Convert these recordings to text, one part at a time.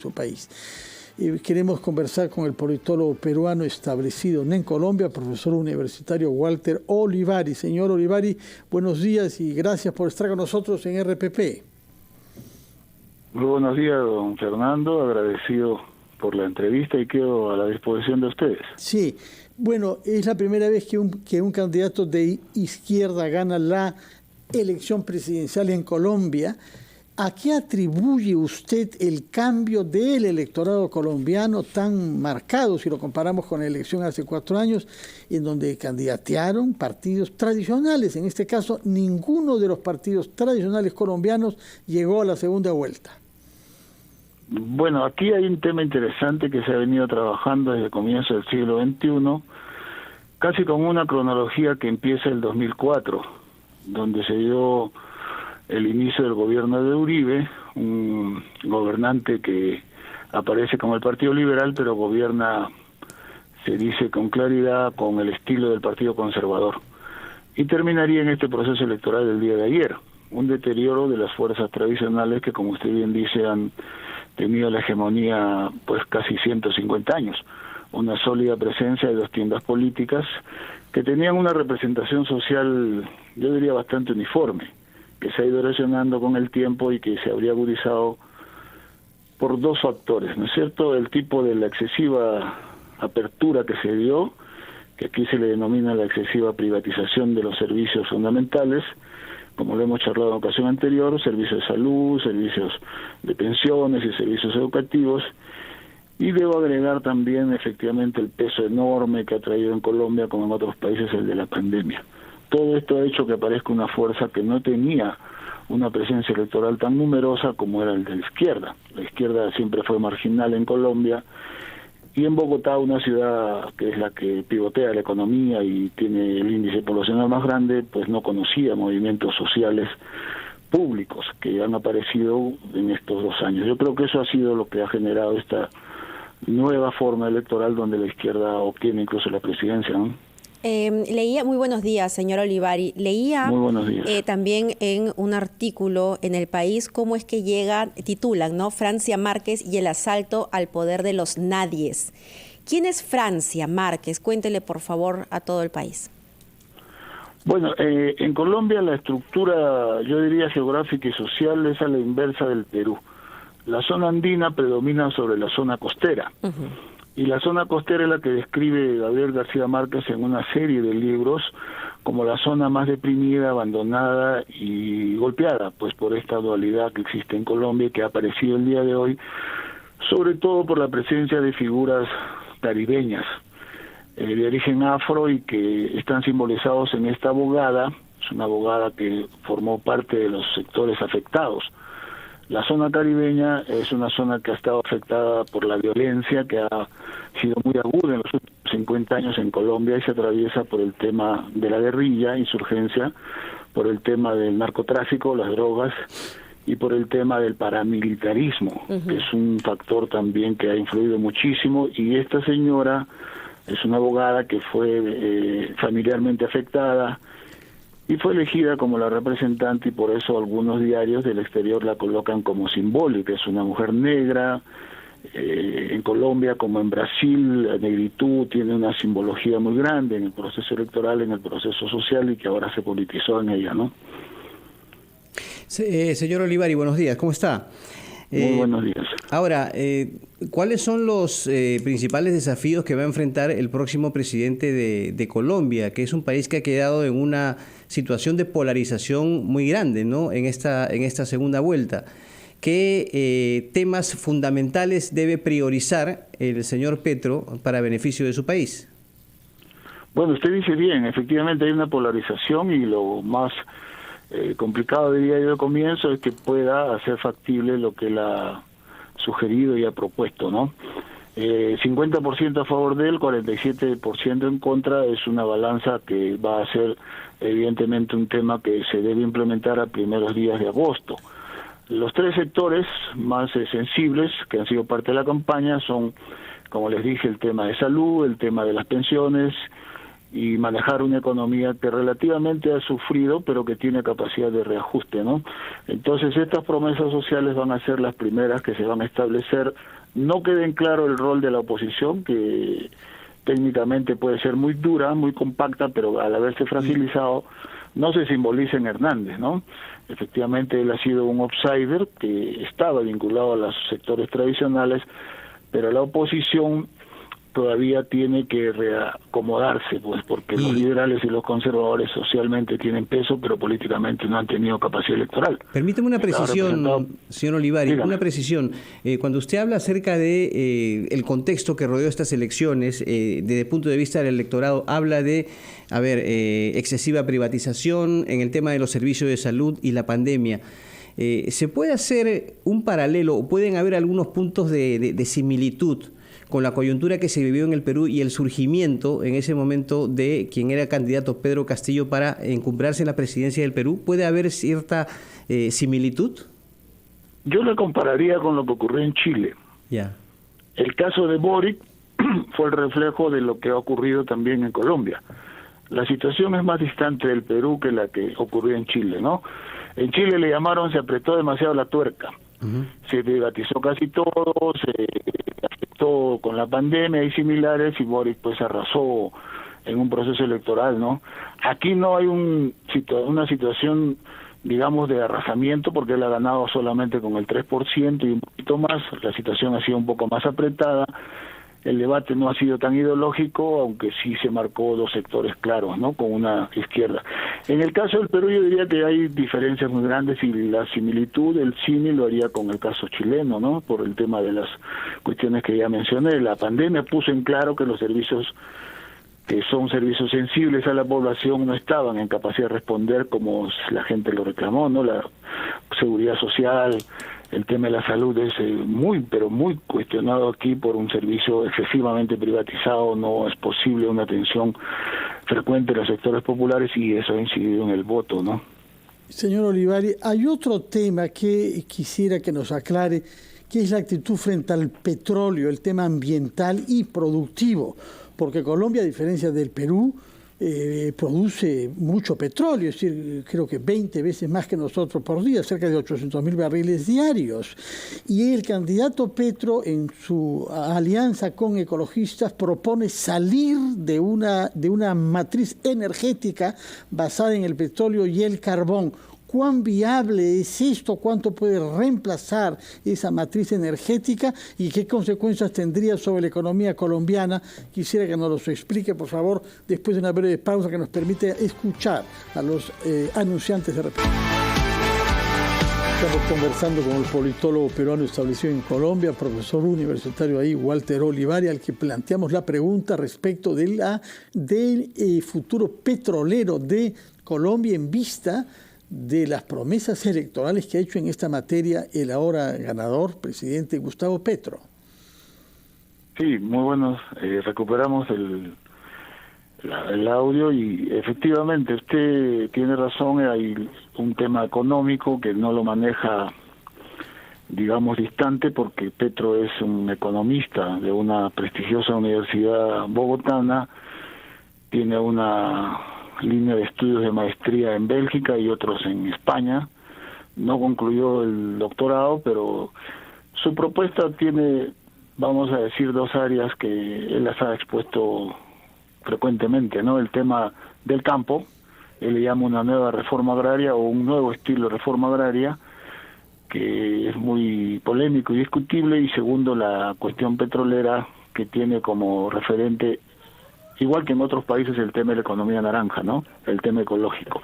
su país. Queremos conversar con el politólogo peruano establecido en Colombia, profesor universitario Walter Olivari. Señor Olivari, buenos días y gracias por estar con nosotros en RPP. Muy buenos días, don Fernando, agradecido por la entrevista y quedo a la disposición de ustedes. Sí, bueno, es la primera vez que un candidato de izquierda gana la elección presidencial en Colombia. ¿A qué atribuye usted el cambio del electorado colombiano tan marcado, si lo comparamos con la elección hace 4 años, en donde candidatearon partidos tradicionales? En este caso, ninguno de los partidos tradicionales colombianos llegó a la segunda vuelta. Bueno, aquí hay un tema interesante que se ha venido trabajando desde el comienzo del siglo XXI, casi con una cronología que empieza el 2004, donde se dio el inicio del gobierno de Uribe, un gobernante que aparece como el Partido Liberal, pero gobierna, se dice con claridad, con el estilo del Partido Conservador. Y terminaría en este proceso electoral del día de ayer, un deterioro de las fuerzas tradicionales que, como usted bien dice, han tenido la hegemonía pues casi 150 años, una sólida presencia de 2 tiendas políticas que tenían una representación social, yo diría, bastante uniforme, que se ha ido erosionando con el tiempo y que se habría agudizado por 2 factores, ¿no es cierto? El tipo de la excesiva apertura que se dio, que aquí se le denomina la excesiva privatización de los servicios fundamentales, como lo hemos charlado en ocasión anterior, servicios de salud, servicios de pensiones y servicios educativos, y debo agregar también efectivamente el peso enorme que ha traído en Colombia, como en otros países, el de la pandemia. Todo esto ha hecho que aparezca una fuerza que no tenía una presencia electoral tan numerosa como era el de la izquierda. La izquierda siempre fue marginal en Colombia, y en Bogotá, una ciudad que es la que pivotea la economía y tiene el índice poblacional más grande, pues no conocía movimientos sociales públicos que han aparecido en estos 2 años. Yo creo que eso ha sido lo que ha generado esta nueva forma electoral donde la izquierda obtiene incluso la presidencia, ¿no? Leía, muy buenos días, señor Olivari. Leía muy buenos días. También en un artículo en El País cómo es que titulan, ¿no? Francia Márquez y el asalto al poder de los nadies. ¿Quién es Francia Márquez? Cuéntele, por favor, a todo el país. Bueno, en Colombia la estructura, yo diría, geográfica y social es a la inversa del Perú. La zona andina predomina sobre la zona costera. Y la zona costera es la que describe Gabriel García Márquez en una serie de libros como la zona más deprimida, abandonada y golpeada, pues por esta dualidad que existe en Colombia y que ha aparecido el día de hoy, sobre todo por la presencia de figuras caribeñas de origen afro y que están simbolizados en esta abogada. Es una abogada que formó parte de los sectores afectados. La zona caribeña es una zona que ha estado afectada por la violencia, que ha sido muy aguda en los últimos 50 años en Colombia y se atraviesa por el tema de la guerrilla, insurgencia, por el tema del narcotráfico, las drogas y por el tema del paramilitarismo, que es un factor también que ha influido muchísimo. Y esta señora es una abogada que fue familiarmente afectada y fue elegida como la representante, y por eso algunos diarios del exterior la colocan como simbólica. Es una mujer negra. En Colombia, como en Brasil, la negritud tiene una simbología muy grande en el proceso electoral, en el proceso social, y que ahora se politizó en ella, ¿no? Señor Olivari, buenos días, ¿cómo está? Muy buenos días. Ahora, ¿cuáles son los principales desafíos que va a enfrentar el próximo presidente de Colombia, que es un país que ha quedado en una situación de polarización muy grande, ¿no? en esta segunda vuelta? ¿Qué temas fundamentales debe priorizar el señor Petro para beneficio de su país? Bueno, usted dice bien, efectivamente hay una polarización, y lo más complicado, diría yo, de comienzo es que pueda hacer factible lo que él ha sugerido y ha propuesto, ¿no? 50% a favor de él, 47% en contra. Es una balanza que va a ser evidentemente un tema que se debe implementar a primeros días de agosto. Los 3 sectores más sensibles que han sido parte de la campaña son, como les dije, el tema de salud, el tema de las pensiones y manejar una economía que relativamente ha sufrido, pero que tiene capacidad de reajuste, ¿no? Entonces estas promesas sociales van a ser las primeras que se van a establecer. No queda en claro el rol de la oposición, que técnicamente puede ser muy dura, muy compacta, pero al haberse fragilizado no se simboliza en Hernández, ¿no? Efectivamente él ha sido un outsider que estaba vinculado a los sectores tradicionales, pero la oposición todavía tiene que reacomodarse, pues, porque los liberales y los conservadores socialmente tienen peso, pero políticamente no han tenido capacidad electoral. Permíteme una precisión, señor Olivari, Dígame. una precisión. Cuando usted habla acerca de el contexto que rodeó estas elecciones, desde el punto de vista del electorado, habla de, excesiva privatización en el tema de los servicios de salud y la pandemia. ¿Se puede hacer un paralelo o pueden haber algunos puntos de similitud con la coyuntura que se vivió en el Perú y el surgimiento en ese momento de quien era candidato Pedro Castillo para encumbrarse en la presidencia del Perú? ¿Puede haber cierta similitud? Yo le compararía con lo que ocurrió en Chile. Ya. El caso de Boric fue el reflejo de lo que ha ocurrido también en Colombia. La situación es más distante del Perú que la que ocurrió en Chile, ¿no? En Chile le llamaron, se apretó demasiado la tuerca. Se privatizó casi todo, se afectó con la pandemia y similares, y Boric pues arrasó en un proceso electoral, ¿no? Aquí no hay una situación, digamos, de arrasamiento, porque él ha ganado solamente con el 3% y un poquito más. La situación ha sido un poco más apretada. El debate no ha sido tan ideológico, aunque sí se marcó dos sectores claros, ¿no? Con una izquierda. En el caso del Perú yo diría que hay diferencias muy grandes, y la similitud, el símil lo haría con el caso chileno, ¿no? Por el tema de las cuestiones que ya mencioné. La pandemia puso en claro que los servicios que son servicios sensibles a la población no estaban en capacidad de responder como la gente lo reclamó, ¿no? La seguridad social, el tema de la salud es pero muy cuestionado aquí por un servicio excesivamente privatizado. No es posible una atención frecuente de los sectores populares, y eso ha incidido en el voto, ¿no? Señor Olivari, hay otro tema que quisiera que nos aclare, que es la actitud frente al petróleo, el tema ambiental y productivo, porque Colombia, a diferencia del Perú, produce mucho petróleo, es decir, creo que 20 veces más que nosotros por día, cerca de 800.000 barriles diarios. Y el candidato Petro, en su alianza con ecologistas, propone salir de una matriz energética basada en el petróleo y el carbón. ¿Cuán viable es esto? ¿Cuánto puede reemplazar esa matriz energética? ¿Y qué consecuencias tendría sobre la economía colombiana? Quisiera que nos lo explique, por favor, después de una breve pausa que nos permite escuchar a los anunciantes de repente. Estamos conversando con el politólogo peruano establecido en Colombia, profesor universitario ahí, Walter Olivari, al que planteamos la pregunta respecto del futuro petrolero de Colombia en vista de las promesas electorales que ha hecho en esta materia el ahora ganador, presidente Gustavo Petro. Sí, muy buenos. Recuperamos el audio, y efectivamente usted tiene razón. Hay un tema económico que no lo maneja, digamos, distante, porque Petro es un economista de una prestigiosa universidad bogotana, tiene una línea de estudios de maestría en Bélgica y otros en España. No concluyó el doctorado, pero su propuesta tiene, vamos a decir, dos áreas que él las ha expuesto frecuentemente, ¿no? El tema del campo, él le llama una nueva reforma agraria o un nuevo estilo de reforma agraria, que es muy polémico y discutible, y segundo, la cuestión petrolera, que tiene como referente, igual que en otros países, el tema de la economía naranja, ¿no? El tema ecológico.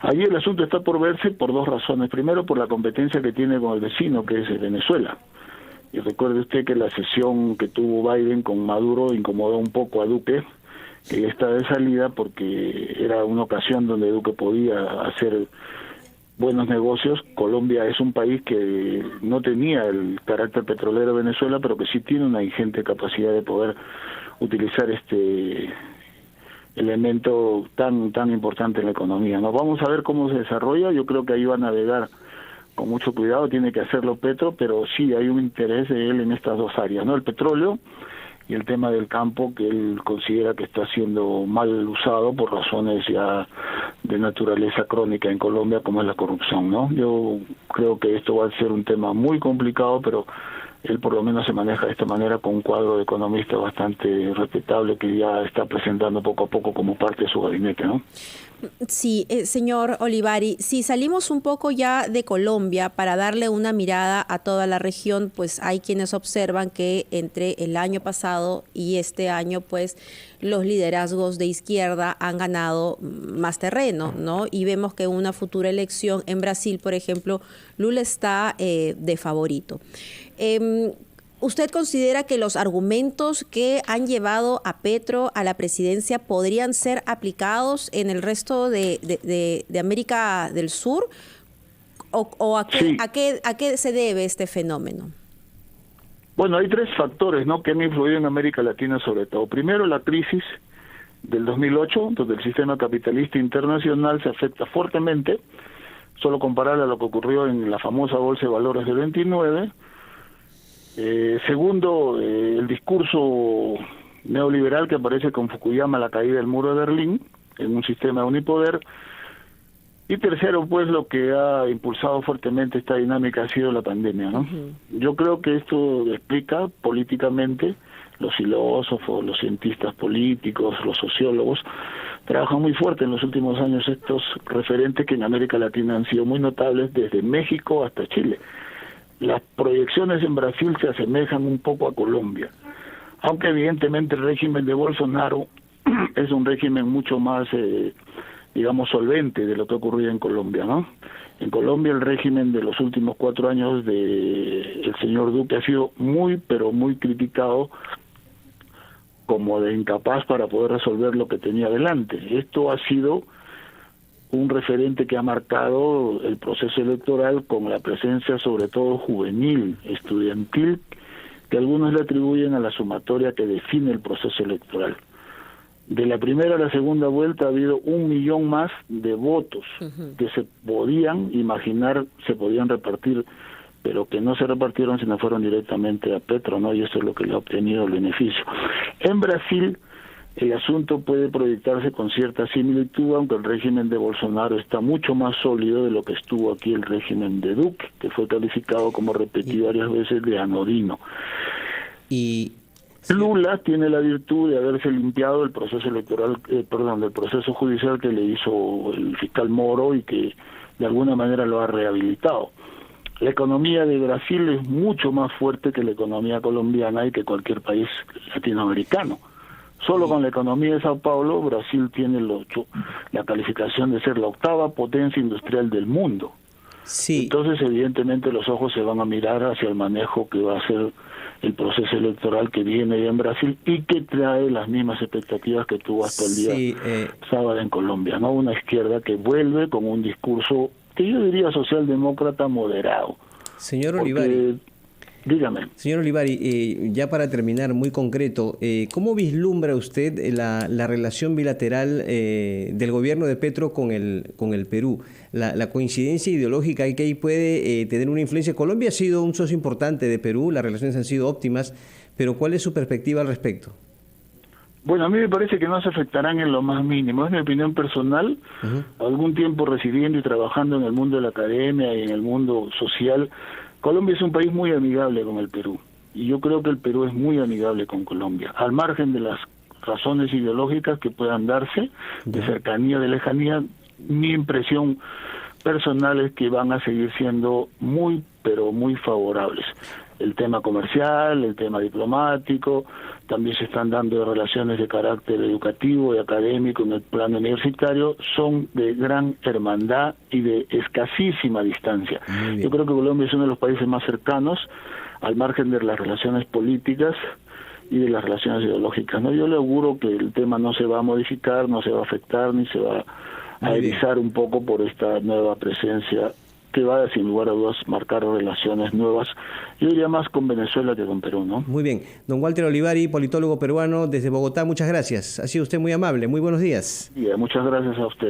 Allí el asunto está por verse por dos razones. Primero, por la competencia que tiene con el vecino, que es Venezuela. Y recuerde usted que la sesión que tuvo Biden con Maduro incomodó un poco a Duque, que ya está de salida, porque era una ocasión donde Duque podía hacer buenos negocios. Colombia es un país que no tenía el carácter petrolero de Venezuela, pero que sí tiene una ingente capacidad de poder utilizar este elemento tan importante en la economía, ¿no? Vamos a ver cómo se desarrolla. Yo creo que ahí va a navegar con mucho cuidado, tiene que hacerlo Petro, pero sí hay un interés de él en estas dos áreas, ¿no? El petróleo y el tema del campo, que él considera que está siendo mal usado por razones ya de naturaleza crónica en Colombia, como es la corrupción, ¿no? Yo creo que esto va a ser un tema muy complicado, pero él por lo menos se maneja de esta manera con un cuadro de economista bastante respetable que ya está presentando poco a poco como parte de su gabinete, ¿no? Sí, señor Olivari, si salimos un poco ya de Colombia para darle una mirada a toda la región, pues hay quienes observan que entre el año pasado y este año, pues los liderazgos de izquierda han ganado más terreno, ¿no? Y vemos que en una futura elección en Brasil, por ejemplo, Lula está de favorito. ¿Usted considera que los argumentos que han llevado a Petro a la presidencia podrían ser aplicados en el resto de América del Sur? ¿O a qué se debe este fenómeno? Bueno, hay tres factores, ¿no?, que han influido en América Latina sobre todo. Primero, la crisis del 2008, donde el sistema capitalista internacional se afecta fuertemente. Solo compararle a lo que ocurrió en la famosa Bolsa de Valores del 29. Segundo, el discurso neoliberal que aparece con Fukuyama, la caída del muro de Berlín, en un sistema de unipoder. Y tercero, pues, lo que ha impulsado fuertemente esta dinámica ha sido la pandemia, ¿no? Yo creo que esto explica políticamente, los filósofos, los cientistas políticos, los sociólogos, trabajan muy fuerte en los últimos años estos referentes que en América Latina han sido muy notables, desde México hasta Chile. Las proyecciones en Brasil se asemejan un poco a Colombia, aunque evidentemente el régimen de Bolsonaro es un régimen mucho más, digamos, solvente de lo que ha ocurrido en Colombia, ¿no? En Colombia el régimen de los últimos 4 años del señor Duque ha sido muy, pero muy criticado como de incapaz para poder resolver lo que tenía delante. Esto ha sido un referente que ha marcado el proceso electoral con la presencia sobre todo juvenil, estudiantil, que algunos le atribuyen a la sumatoria que define el proceso electoral. De la primera a la segunda vuelta ha habido 1 millón más de votos que se podían imaginar, se podían repartir, pero que no se repartieron sino fueron directamente a Petro, ¿no? Y eso es lo que le ha obtenido el beneficio. En Brasil el asunto puede proyectarse con cierta similitud, aunque el régimen de Bolsonaro está mucho más sólido de lo que estuvo aquí el régimen de Duque, que fue calificado, como repetí varias veces, de anodino. Y Lula tiene la virtud de haberse limpiado el proceso electoral, del proceso judicial que le hizo el fiscal Moro y que de alguna manera lo ha rehabilitado. La economía de Brasil es mucho más fuerte que la economía colombiana y que cualquier país latinoamericano. Solo con la economía de Sao Paulo, Brasil tiene la calificación de ser la 8ª potencia industrial del mundo. Sí. Entonces, evidentemente, los ojos se van a mirar hacia el manejo que va a ser el proceso electoral que viene ya en Brasil y que trae las mismas expectativas que tuvo hasta el día sábado en Colombia, ¿no? Una izquierda que vuelve con un discurso que yo diría socialdemócrata moderado. Señor Olivari. Dígame. Señor Olivari, ya para terminar, muy concreto, ¿cómo vislumbra usted la relación bilateral del gobierno de Petro con el Perú? La coincidencia ideológica que ahí puede tener una influencia. Colombia ha sido un socio importante de Perú, las relaciones han sido óptimas, pero ¿cuál es su perspectiva al respecto? Bueno, a mí me parece que no se afectarán en lo más mínimo. Es mi opinión personal. Algún tiempo residiendo y trabajando en el mundo de la academia y en el mundo social, Colombia es un país muy amigable con el Perú, y yo creo que el Perú es muy amigable con Colombia, al margen de las razones ideológicas que puedan darse, de cercanía, de lejanía. Mi impresión personal es que van a seguir siendo muy, pero muy favorables. El tema comercial, el tema diplomático, también se están dando relaciones de carácter educativo y académico en el plano universitario, son de gran hermandad y de escasísima distancia. Yo creo que Colombia es uno de los países más cercanos, al margen de las relaciones políticas y de las relaciones ideológicas, ¿no? Yo le auguro que el tema no se va a modificar, no se va a afectar, ni se va a erizar un poco por esta nueva presencia que va, sin lugar a dudas, marcar relaciones nuevas, yo diría más con Venezuela que con Perú, ¿no? Muy bien. Don Walter Olivari, politólogo peruano desde Bogotá, muchas gracias. Ha sido usted muy amable. Muy buenos días. Muchas gracias a usted.